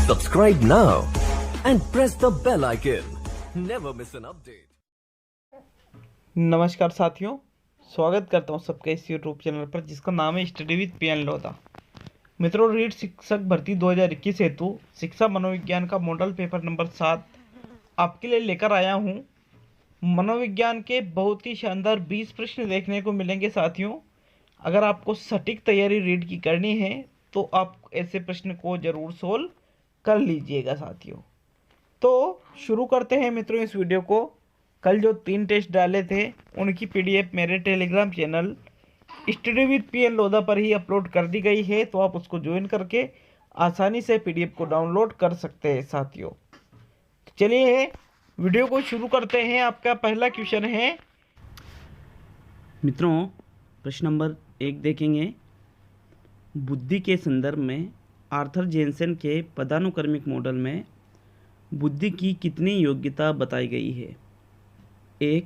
Subscribe now and press the bell icon. Never miss an update. नमस्कार साथियों, स्वागत करता हूं सबके इस यूट्यूब चैनल पर जिसका नाम है स्टडी विद पीएन लोधा। मित्रों, रीट शिक्षक भर्ती 2021 हेतु शिक्षा मनोविज्ञान का मॉडल पेपर नंबर 7 आपके लिए लेकर आया हूं। मनोविज्ञान के बहुत ही शानदार 20 प्रश्न देखने को मिलेंगे साथियों। अगर आपको सटीक तैयारी रीट की करनी है तो आप ऐसे प्रश्न को जरूर सोल्व कर लीजिएगा साथियों। तो शुरू करते हैं मित्रों इस वीडियो को। कल जो 3 टेस्ट डाले थे उनकी पीडीएफ मेरे Telegram channel study with PN Lodha पर ही अपलोड कर दी गई है, तो आप उसको ज्वाइन करके आसानी से पीडीएफ को डाउनलोड कर सकते हैं साथियों। तो चलिए वीडियो को शुरू करते हैं। आपका पहला क्वेश्चन है मित्रों, प्रश्न नंबर 1 देखेंगे। बुद्धि के संदर्भ में आर्थर जेनसेन के पदानुक्रमिक मॉडल में बुद्धि की कितनी योग्यता बताई गई है? 1,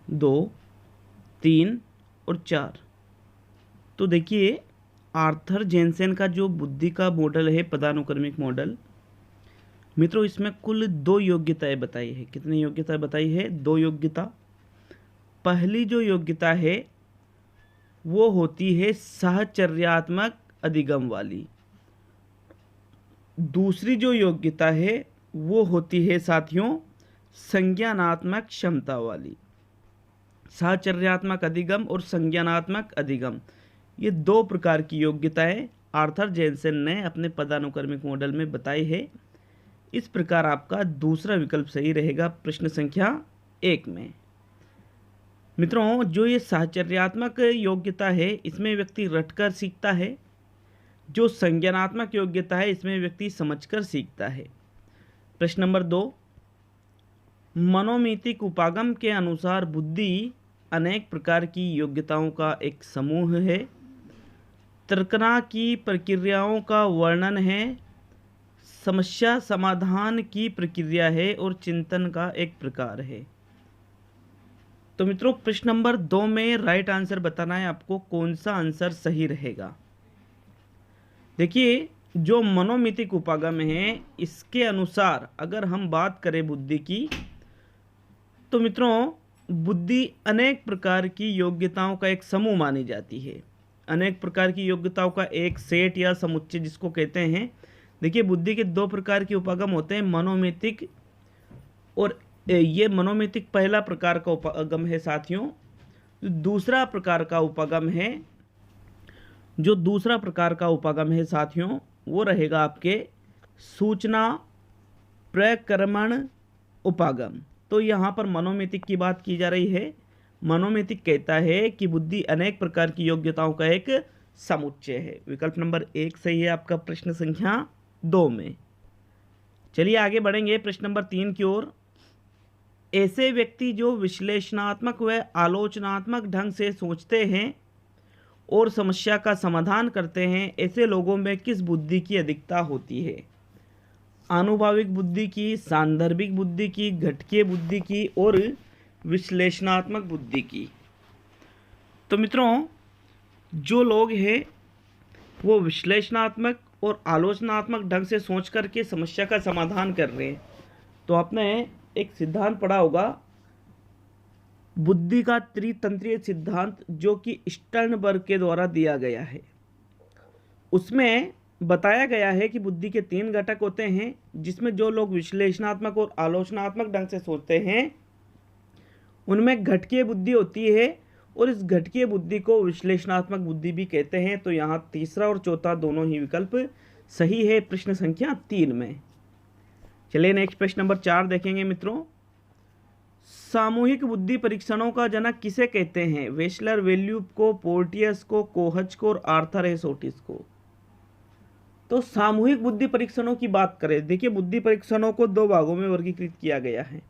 2, 3 और 4। तो देखिए, आर्थर जेनसेन का जो बुद्धि का मॉडल है, पदानुक्रमिक मॉडल, मित्रों इसमें कुल 2 योग्यताएं बताई है। कितनी योग्यताएं बताई है? 2 योग्यता। पहली जो योग्यता है वो होती है साहचर्यात्मक अधिगम वाली। दूसरी जो योग्यता है वो होती है साथियों संज्ञानात्मक क्षमता वाली। साहचर्यात्मक अधिगम और संज्ञानात्मक अधिगम, ये 2 प्रकार की योग्यताएं आर्थर जेनसेन ने अपने पदानुक्रमिक मॉडल में बताई है। इस प्रकार आपका दूसरा विकल्प सही रहेगा प्रश्न संख्या 1 में। मित्रों, जो ये साहचर्यात्मक योग्यता है इसमें व्यक्ति रटकर सीखता है। जो संज्ञानात्मक योग्यता है इसमें व्यक्ति समझकर सीखता है। प्रश्न नंबर 2, मनोमीतिक उपागम के अनुसार बुद्धि अनेक प्रकार की योग्यताओं का एक समूह है। तर्कना की प्रक्रियाओं का वर्णन है, समस्या समाधान की प्रक्रिया है और चिंतन का एक प्रकार है। तो मित्रों, प्रश्न नंबर 2 में राइट आंसर बताना है आपको, कौन सा आंसर सही रहेगा। देखिए, जो मनोमितिक उपागम है इसके अनुसार अगर हम बात करें बुद्धि की, तो मित्रों बुद्धि अनेक प्रकार की योग्यताओं का एक समूह मानी जाती है। अनेक प्रकार की योग्यताओं का एक सेट या समुच्चय जिसको कहते हैं। देखिए, बुद्धि के 2 प्रकार के उपागम होते हैं, मनोमितिक और ये मनोमितिक पहला प्रकार का उपागम है साथियों। दूसरा प्रकार का उपागम है, जो दूसरा प्रकार का उपागम है साथियों वो रहेगा आपके सूचना प्रक्रमण उपागम। तो यहाँ पर मनोमितिक की बात की जा रही है। मनोमितिक कहता है कि बुद्धि अनेक प्रकार की योग्यताओं का एक समुच्चय है। विकल्प नंबर 1 सही है आपका प्रश्न संख्या 2 में। चलिए आगे बढ़ेंगे प्रश्न नंबर 3 की ओर। ऐसे व्यक्ति जो विश्लेषणात्मक व आलोचनात्मक ढंग से सोचते हैं और समस्या का समाधान करते हैं, ऐसे लोगों में किस बुद्धि की अधिकता होती है? आनुभाविक बुद्धि की, सांदर्भिक बुद्धि की, घटकीय बुद्धि की और विश्लेषणात्मक बुद्धि की। तो मित्रों, जो लोग हैं वो विश्लेषणात्मक और आलोचनात्मक ढंग से सोच करके समस्या का समाधान कर रहे हैं, तो आपने एक सिद्धांत पढ़ा होगा बुद्धि का त्रितंत्रीय सिद्धांत, जो कि स्टर्नबर्ग के द्वारा दिया गया है। उसमें बताया गया है कि बुद्धि के 3 घटक होते हैं, जिसमें जो लोग विश्लेषणात्मक और आलोचनात्मक ढंग से सोचते हैं उनमें घटकीय बुद्धि होती है और इस घटकीय बुद्धि को विश्लेषणात्मक बुद्धि भी कहते हैं। तो यहाँ तीसरा और चौथा दोनों ही विकल्प सही है प्रश्न संख्या 3 में। चलिए नेक्स्ट प्रश्न नंबर 4 देखेंगे मित्रों। सामूहिक बुद्धि परीक्षणों का जनक किसे कहते हैं? वेशलर, वेल्यूब को, पोर्टियस को, कोहच को और आर्थर एस ओटिस को। तो सामूहिक बुद्धि परीक्षणों की बात करें, देखिए बुद्धि परीक्षणों को 2 भागों में वर्गीकृत किया गया है।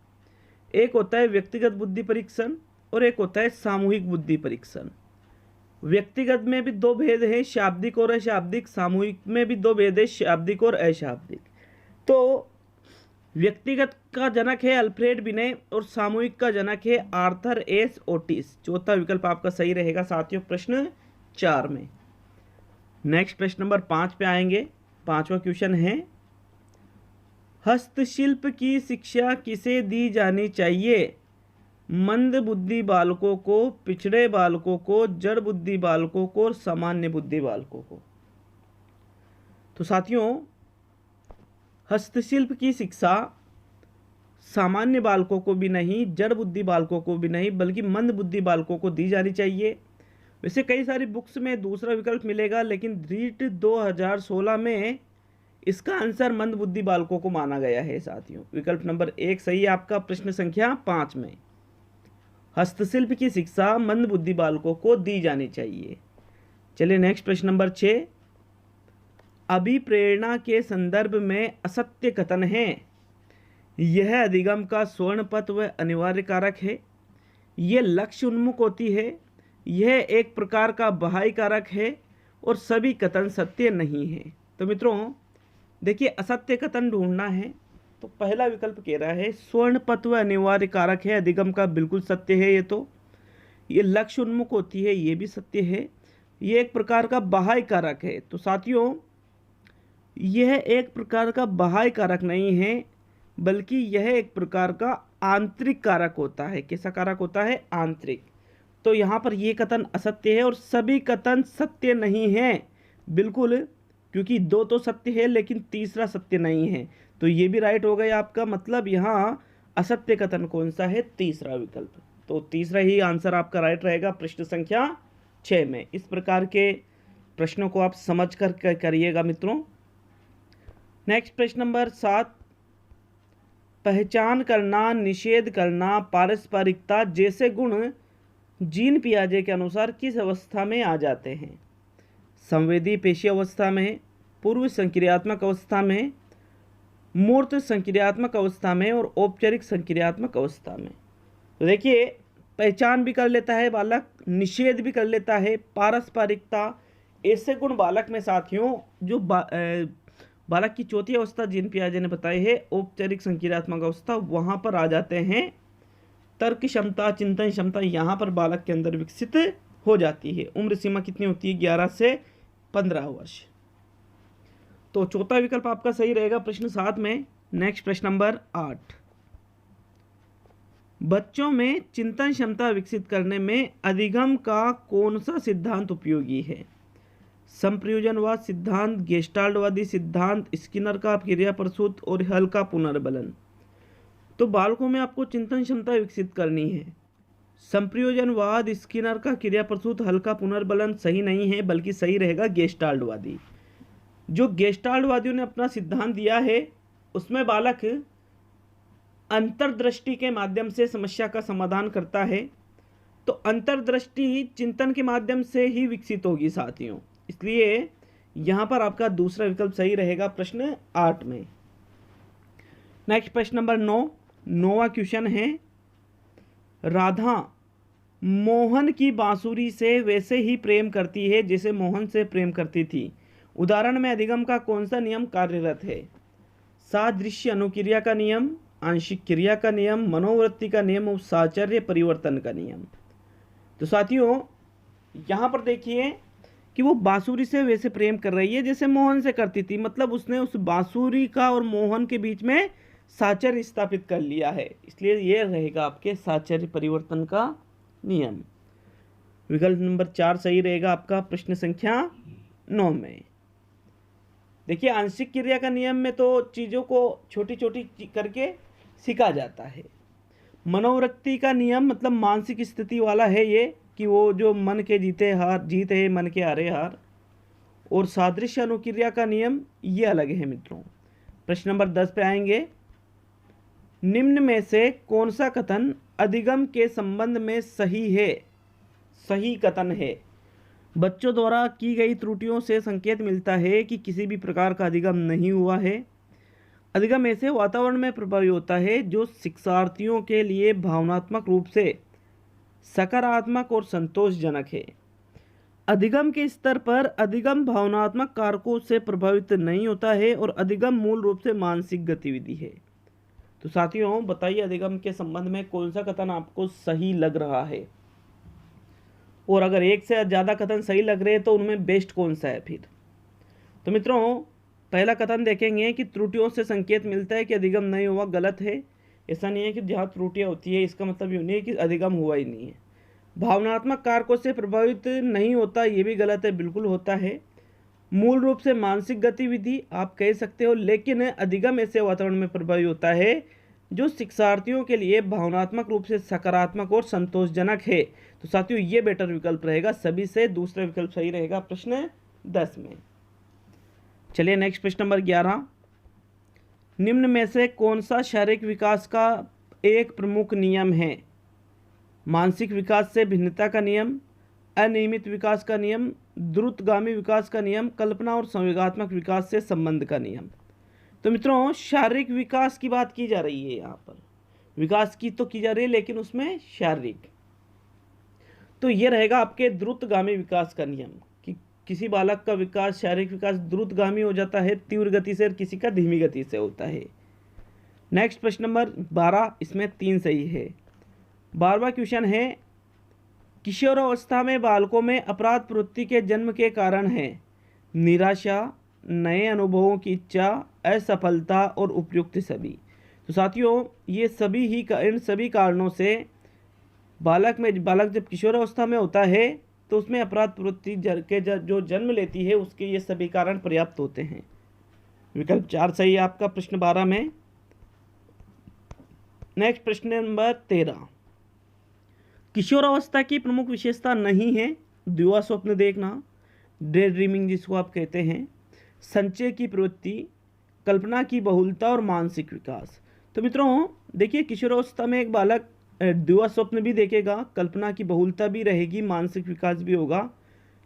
एक होता है व्यक्तिगत बुद्धि परीक्षण और एक होता है सामूहिक बुद्धि परीक्षण। व्यक्तिगत में भी 2 भेद हैं, शाब्दिक और अशाब्दिक। सामूहिक में भी 2 भेद है, शाब्दिक और अशाब्दिक। तो व्यक्तिगत का जनक है अल्फ्रेड बिने और सामूहिक का जनक है आर्थर एस ओटिस। चौथा विकल्प आपका सही रहेगा साथियों प्रश्न 4 में। नेक्स्ट प्रश्न नंबर 5 पे आएंगे। 5वां क्वेश्चन है, हस्तशिल्प की शिक्षा किसे दी जानी चाहिए? मंद बुद्धि बालकों को, पिछड़े बालकों को, जड़ बुद्धि बालकों को और सामान्य बुद्धि बालकों को। तो साथियों, हस्तशिल्प की शिक्षा सामान्य बालकों को भी नहीं, जड़ बुद्धि बालकों को भी नहीं, बल्कि मंद बुद्धि बालकों को दी जानी चाहिए। वैसे कई सारी बुक्स में दूसरा विकल्प मिलेगा, लेकिन रीट 2016 में इसका आंसर मंद बुद्धि बालकों को माना गया है साथियों। विकल्प नंबर 1 सही है आपका प्रश्न संख्या 5 में। हस्तशिल्प की शिक्षा मंद बुद्धि बालकों को दी जानी चाहिए। चलिए नेक्स्ट प्रश्न नंबर 6। अभिप्रेरणा के संदर्भ में असत्य कथन है। यह अधिगम का स्वर्ण पथ व अनिवार्य कारक है। यह लक्ष्य उन्मुख होती है। यह एक प्रकार का बाह्य कारक है और सभी कथन सत्य नहीं है। तो मित्रों देखिए, असत्य कथन ढूंढना है तो पहला विकल्प कह रहा है स्वर्ण पथ व अनिवार्य कारक है, अधिगम का बिल्कुल सत्य है। ये लक्ष्य उन्मुख होती है, ये भी सत्य है। ये एक प्रकार का बाह्य कारक है। तो साथियों, यह एक प्रकार का बाह्य कारक नहीं है, बल्कि यह एक प्रकार का आंतरिक कारक होता है। कैसा कारक होता है? आंतरिक। तो यहाँ पर यह कथन असत्य है और सभी कथन सत्य नहीं है, बिल्कुल, क्योंकि 2 तो सत्य है लेकिन तीसरा सत्य नहीं है। तो ये भी राइट हो गया आपका। मतलब यहाँ असत्य कथन कौन सा है? तीसरा विकल्प। तो तीसरा ही आंसर आपका राइट रहेगा प्रश्न संख्या 6 में। इस प्रकार के प्रश्नों को आप समझ कर करिएगा मित्रों। नेक्स्ट प्रश्न नंबर 7। पहचान करना, निषेध करना, पारस्परिकता जैसे गुण जीन पियाजे के अनुसार किस अवस्था में आ जाते हैं? संवेदी पेशी अवस्था में, पूर्व संक्रियात्मक अवस्था में, मूर्त संक्रियात्मक अवस्था में और औपचारिक संक्रियात्मक अवस्था में। तो देखिए, पहचान भी कर लेता है बालक, निषेध भी कर लेता है, पारस्परिकता, ऐसे गुण बालक में साथियों जो बालक की चौथी अवस्था जीन पियाजे ने बताई है, औपचारिक संक्रियात्मक अवस्था, वहां पर आ जाते हैं। तर्क क्षमता, चिंतन क्षमता यहाँ पर बालक के अंदर विकसित हो जाती है। उम्र सीमा कितनी होती है? 11 से 15 वर्ष। तो चौथा विकल्प आपका सही रहेगा प्रश्न 7 में। नेक्स्ट प्रश्न नंबर 8। बच्चों में चिंतन क्षमता विकसित करने में अधिगम का कौन सा सिद्धांत उपयोगी है? संप्रयोजनवाद सिद्धांत, गेस्टाल्टवादी सिद्धांत, स्किनर का क्रिया प्रसूत और हल का पुनर्बलन। तो बालकों में आपको चिंतन क्षमता विकसित करनी है। संप्रयोजनवाद, स्किनर का क्रिया प्रसूत, हल का पुनर्बलन सही नहीं है, बल्कि सही रहेगा गेस्टाल्टवादी। जो गेस्टाल्टवादियों ने अपना सिद्धांत दिया है उसमें बालक अंतर्दृष्टि के माध्यम से समस्या का समाधान करता है। तो अंतर्दृष्टि चिंतन के माध्यम से ही विकसित होगी साथियों, इसलिए यहां पर आपका दूसरा विकल्प सही रहेगा प्रश्न 8 में। नेक्स्ट प्रश्न नंबर 9। 9वां क्वेश्चन है, राधा मोहन की बांसुरी से वैसे ही प्रेम करती है जैसे मोहन से प्रेम करती थी। उदाहरण में अधिगम का कौन सा नियम कार्यरत है? सादृश्य अनुक्रिया का नियम, आंशिक क्रिया का नियम, मनोवृत्ति का नियम और साहचर्य परिवर्तन का नियम। तो साथियों यहाँ पर देखिए कि वो बांसुरी से वैसे प्रेम कर रही है जैसे मोहन से करती थी। मतलब उसने उस बांसुरी का और मोहन के बीच में साहचर्य स्थापित कर लिया है, इसलिए ये रहेगा आपके साहचर्य परिवर्तन का नियम। विकल्प नंबर 4 सही रहेगा आपका प्रश्न संख्या 9 में। देखिए, आंशिक क्रिया का नियम में तो चीज़ों को छोटी छोटी करके सीखा जाता है। मनोवृत्ति का नियम मतलब मानसिक स्थिति वाला है ये, कि वो जो मन के जीते हार जीत है, मन के हारे हार। और सादृश्य अनुक्रिया का नियम ये अलग है मित्रों। प्रश्न नंबर 10 पे आएंगे। निम्न में से कौन सा कथन अधिगम के संबंध में सही है? सही कथन है। बच्चों द्वारा की गई त्रुटियों से संकेत मिलता है कि किसी भी प्रकार का अधिगम नहीं हुआ है। अधिगम ऐसे वातावरण में प्रभावी होता है जो शिक्षार्थियों के लिए भावनात्मक रूप से सकारात्मक और संतोषजनक है। अधिगम के स्तर पर अधिगम भावनात्मक कारकों से प्रभावित नहीं होता है और अधिगम मूल रूप से मानसिक गतिविधि है। तो साथियों बताइए, अधिगम के संबंध में कौन सा कथन आपको सही लग रहा है? और अगर एक से ज़्यादा कथन सही लग रहे हैं तो उनमें बेस्ट कौन सा है फिर? तो मित्रों, पहला कथन देखेंगे कि त्रुटियों से संकेत मिलता है कि अधिगम नहीं हुआ, गलत है। ऐसा नहीं है कि जहाँ त्रुटियाँ होती है इसका मतलब ये नहीं है कि अधिगम हुआ ही नहीं है। भावनात्मक कारकों से प्रभावित नहीं होता, ये भी गलत है, बिल्कुल होता है। मूल रूप से मानसिक गतिविधि आप कह सकते हो, लेकिन अधिगम ऐसे वातावरण में प्रभावित होता है जो शिक्षार्थियों के लिए भावनात्मक रूप से सकारात्मक और संतोषजनक है। तो साथियों ये बेटर विकल्प रहेगा, सभी से दूसरा विकल्प सही रहेगा प्रश्न 10 में। चलिए नेक्स्ट प्रश्न नंबर 11, निम्न में से कौन सा शारीरिक विकास का एक प्रमुख नियम है? मानसिक विकास से भिन्नता का नियम, अनियमित विकास का नियम, द्रुतगामी विकास का नियम, कल्पना और संवेगात्मक विकास से संबंध का नियम। तो मित्रों शारीरिक विकास की बात की जा रही है, यहाँ पर विकास की तो की जा रही है लेकिन उसमें शारीरिक, तो ये रहेगा आपके द्रुतगामी विकास का नियम कि किसी बालक का विकास, शारीरिक विकास द्रुतगामी हो जाता है तीव्र गति से और किसी का धीमी गति से होता है। नेक्स्ट प्रश्न नंबर 12, इसमें 3 सही है। 12वां क्वेश्चन है, किशोरावस्था में बालकों में अपराध प्रवृत्ति के जन्म के कारण है निराशा, नए अनुभवों की इच्छा, असफलता और उपयुक्त सभी। तो साथियों ये सभी ही इन सभी कारणों से बालक जब किशोरावस्था में होता है तो उसमें अपराध प्रवृत्ति के जो जन्म लेती है उसके ये सभी कारण पर्याप्त होते हैं। विकल्प 4 सही है आपका प्रश्न 12 में। नेक्स्ट प्रश्न नंबर 13, किशोरावस्था की प्रमुख विशेषता नहीं है द्विवा स्वप्न देखना, डे ड्रीमिंग जिसको आप कहते हैं, संचय की प्रवृत्ति, कल्पना की बहुलता और मानसिक विकास। तो मित्रों देखिए किशोरावस्था में एक बालक द्विवा स्वप्न भी देखेगा, कल्पना की बहुलता भी रहेगी, मानसिक विकास भी होगा,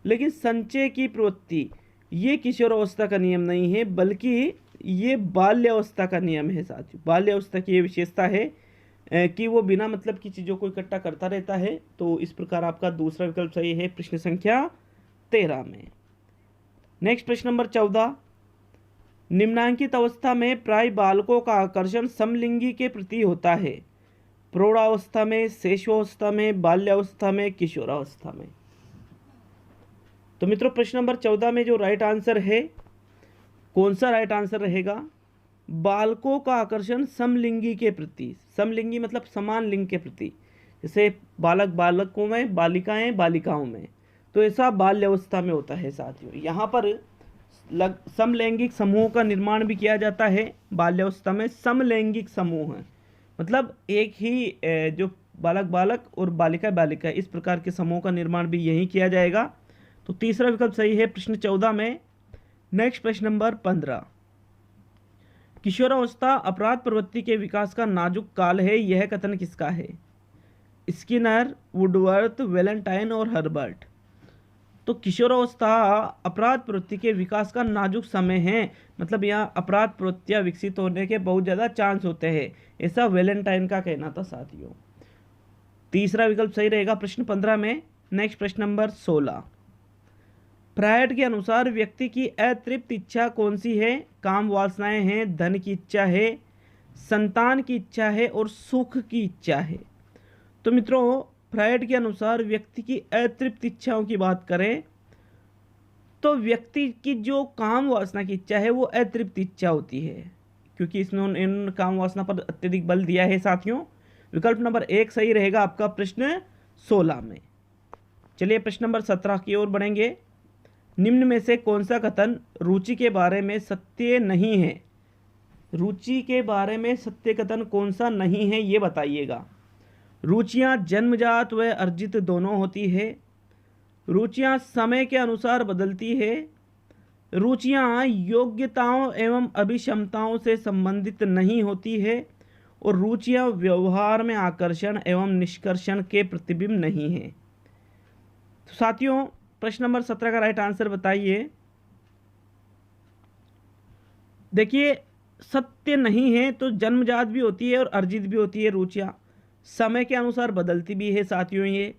लेकिन संचय की प्रवृत्ति ये किशोरावस्था का नियम नहीं है बल्कि ये बाल्यावस्था का नियम है। साथियों बाल्यावस्था की ये विशेषता है कि वो बिना मतलब की चीज़ों को इकट्ठा करता रहता है। तो इस प्रकार आपका दूसरा विकल्प सही है प्रश्न संख्या 13 में। नेक्स्ट प्रश्न नंबर 14, निम्नांकित अवस्था में प्राय बालकों का आकर्षण समलिंगी के प्रति होता है, प्रौढ़ावस्था में, शैशवावस्था में, बाल्यावस्था में, किशोरावस्था में। तो मित्रों प्रश्न नंबर 14 में जो राइट आंसर है, कौन सा राइट आंसर रहेगा? बालकों का आकर्षण समलिंगी के प्रति, समलिंगी मतलब समान लिंग के प्रति, जैसे बालक बालकों में, बालिकाएं बालिकाओं में, तो ऐसा बाल्यावस्था में होता है। साथियों यहाँ पर समलैंगिक समूहों का निर्माण भी किया जाता है बाल्यावस्था में। समलैंगिक समूह है मतलब एक ही जो बालक बालक और बालिका बालिका इस प्रकार के समूह का निर्माण भी यही किया जाएगा। तो तीसरा विकल्प सही है प्रश्न 14 में। नेक्स्ट प्रश्न नंबर 15, किशोरावस्था अपराध प्रवृत्ति के विकास का नाजुक काल है, यह कथन किसका है? स्किनर, वुडवर्थ, वैलेंटाइन और हर्बर्ट। तो किशोरावस्था अपराध प्रवृत्ति के विकास का नाजुक समय है, मतलब यहाँ अपराध प्रवृत्तियाँ विकसित होने के बहुत ज़्यादा चांस होते हैं, ऐसा वैलेंटाइन का कहना था। साथियों तीसरा विकल्प सही रहेगा प्रश्न 15 में। नेक्स्ट प्रश्न नंबर 16, फ्रायड के अनुसार व्यक्ति की अतृप्त इच्छा कौन सी है? काम वासनाएं हैं, धन की इच्छा है, संतान की इच्छा है और सुख की इच्छा है। तो मित्रों फ्रायड के अनुसार व्यक्ति की अतृप्त इच्छाओं की बात करें तो व्यक्ति की जो काम वासना की इच्छा है वो अतृप्त इच्छा होती है, क्योंकि इसमें इन काम वासना पर अत्यधिक बल दिया है। साथियों विकल्प नंबर 1 सही रहेगा आपका प्रश्न 16 में। चलिए प्रश्न नंबर 17 की ओर बढ़ेंगे। निम्न में से कौन सा कथन रुचि के बारे में सत्य नहीं है? रुचि के बारे में सत्य कथन कौन सा नहीं है ये बताइएगा। रुचियाँ जन्मजात व अर्जित दोनों होती है, रुचियाँ समय के अनुसार बदलती है, रुचियाँ योग्यताओं एवं अभिक्षमताओं से संबंधित नहीं होती है और रुचियाँ व्यवहार में आकर्षण एवं निष्कर्षण के प्रतिबिंब नहीं है। तो साथियों प्रश्न नंबर 17 का राइट आंसर बताइए। देखिए सत्य नहीं है तो जन्मजात भी होती है और अर्जित भी होती है, रुचियाँ समय के अनुसार बदलती भी है। साथियों ये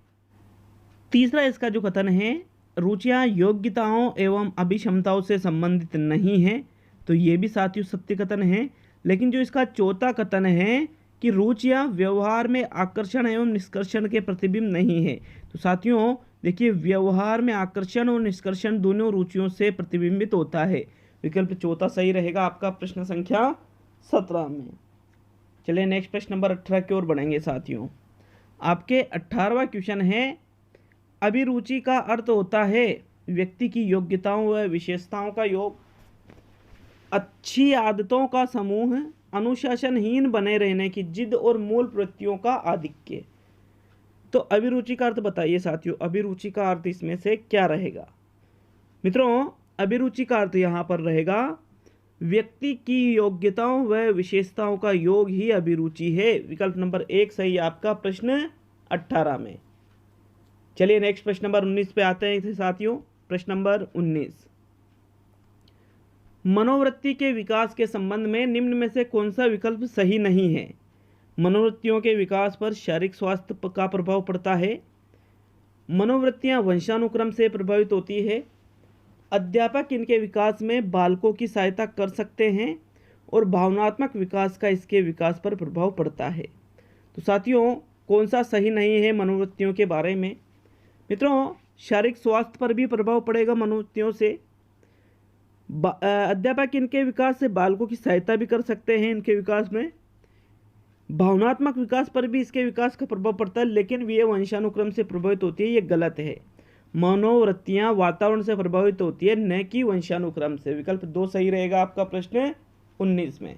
तीसरा इसका जो कथन है रुचियाँ योग्यताओं एवं अभिक्षमताओं से संबंधित नहीं है, तो ये भी साथियों सत्य कथन है। लेकिन जो इसका चौथा कथन है कि रुचियाँ व्यवहार में आकर्षण एवं निष्कर्षण के प्रतिबिंब नहीं है, तो साथियों देखिए व्यवहार में आकर्षण और निष्कर्षण दोनों रुचियों से प्रतिबिंबित होता है। विकल्प चौथा सही रहेगा आपका प्रश्न संख्या 17 में। चलिए नेक्स्ट प्रश्न नंबर 18 की ओर बढ़ेंगे साथियों। आपके 18वां क्वेश्चन है, अभिरुचि का अर्थ होता है व्यक्ति की योग्यताओं व विशेषताओं का योग, अच्छी आदतों का समूह, अनुशासनहीन बने रहने की जिद और मूल प्रवृत्तियों का आधिक्य। तो अभिरुचि का अर्थ बताइए साथियों, अभिरुचि का अर्थ इसमें से क्या रहेगा? मित्रों, अभिरुचि का अर्थ यहाँ पर रहेगा व्यक्ति की योग्यताओं व विशेषताओं का योग ही अभिरुचि है। विकल्प नंबर 1 सही आपका प्रश्न 18 में। चलिए नेक्स्ट प्रश्न नंबर 19 पे आते हैं साथियों। प्रश्न नंबर 19, मनोवृत्ति के विकास के संबंध में निम्न में से कौन सा विकल्प सही नहीं है? मनोवृत्तियों के विकास पर शारीरिक स्वास्थ्य का प्रभाव पड़ता है, मनोवृत्तियां वंशानुक्रम से प्रभावित होती है, अध्यापक इनके विकास में बालकों की सहायता कर सकते हैं और भावनात्मक विकास का इसके विकास पर प्रभाव पड़ता है। तो साथियों कौन सा सही नहीं है मनोवृत्तियों के बारे में? मित्रों, शारीरिक स्वास्थ्य पर भी प्रभाव पड़ेगा मनोवृत्तियों से, अध्यापक इनके विकास से बालकों की सहायता भी कर सकते हैं इनके विकास में, भावनात्मक विकास पर भी इसके विकास का प्रभाव पड़ता है, लेकिन ये वंशानुक्रम से प्रभावित होती है, ये गलत है। मनोवृत्तियां वातावरण से प्रभावित होती है, न कि वंशानुक्रम से। विकल्प 2 सही रहेगा आपका प्रश्न 19 में।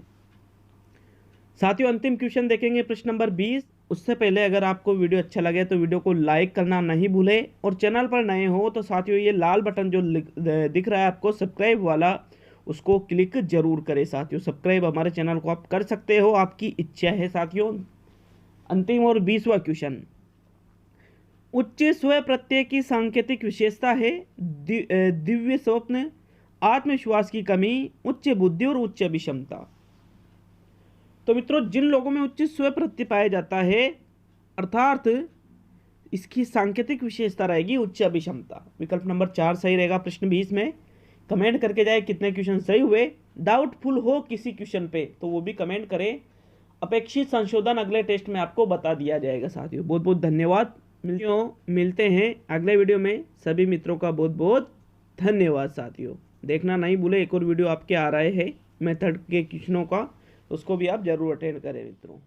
साथियों अंतिम क्वेश्चन देखेंगे प्रश्न नंबर 20। उससे पहले अगर आपको वीडियो अच्छा लगे तो वीडियो को लाइक करना नहीं भूले, और चैनल पर नए हो तो साथियों ये लाल बटन जो दिख रहा है आपको सब्सक्राइब वाला, उसको क्लिक जरूर करें साथियों। सब्सक्राइब हमारे चैनल को आप कर सकते हो, आपकी इच्छा है साथियों। अंतिम और 20वां क्वेश्चन, उच्च स्व प्रत्यय की सांकेतिक विशेषता है दिव्य स्वप्न, आत्मविश्वास की कमी, उच्च बुद्धि और उच्च अभिक्षमता। तो मित्रों, जिन लोगों में उच्च स्व प्रत्यय पाया जाता है अर्थात इसकी सांकेतिक विशेषता रहेगी उच्च अभिक्षमता। विकल्प नंबर 4 सही रहेगा प्रश्न 20 में। कमेंट करके जाए कितने क्वेश्चन सही हुए। डाउटफुल हो किसी क्वेश्चन पे तो वो भी कमेंट करें, अपेक्षित संशोधन अगले टेस्ट में आपको बता दिया जाएगा साथियों। बहुत बहुत धन्यवाद। मिलते हैं अगले वीडियो में। सभी मित्रों का बहुत बहुत धन्यवाद साथियों। देखना नहीं भूले, एक और वीडियो आपके आ रहे हैं मेथड के क्वेश्चनों का, उसको भी आप जरूर अटेंड करें मित्रों।